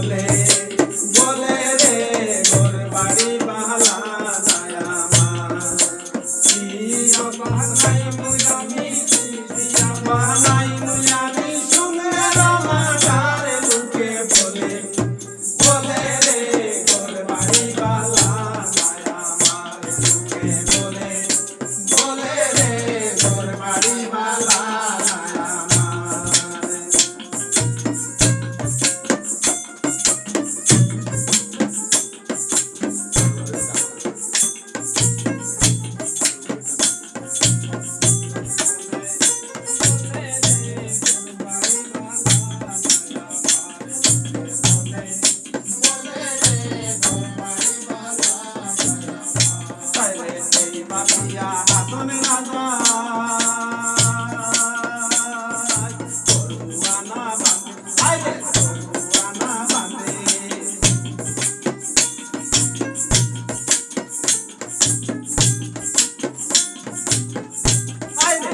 বলে বলে রে ঘর বাড়ি বালা যায় আমার প্রিয় বাহানাই মুয়ামি প্রিয় বাহানাই মুয়ামি শুনে রমাদার লোকে বলে বলে রে ঘর বাড়ি বালা যায় আমার লোকে বলে বলে রে ঘর বাড়ি বালা যায় আমার Maria, Hatone Raja, Koruana Bande, Aye, Koruana Bande. Aye,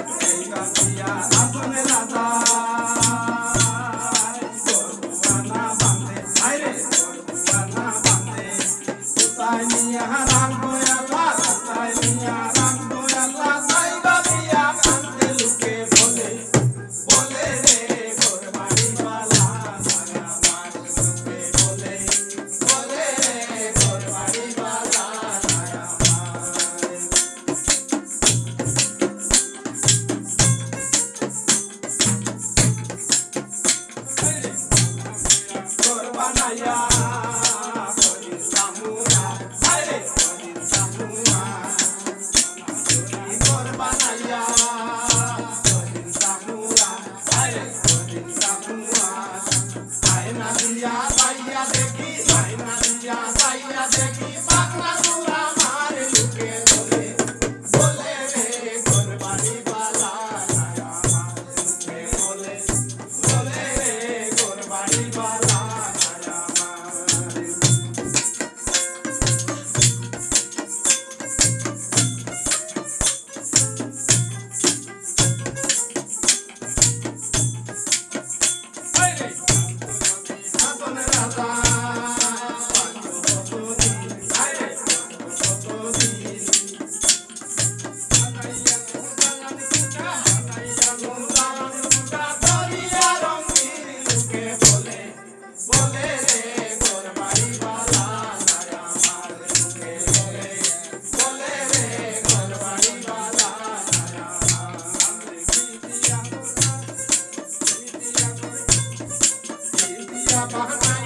Maria, Hatone Raja, Koruana Bande, Aye, Koruana Bande. Utai niya harang goya la, utai niya harang goya la, sai babiya bande luke bole, bole re ghor bari wala, saya mar luke bole, bole re ghor bari wala, saya mar. Ghor banaya. Bahana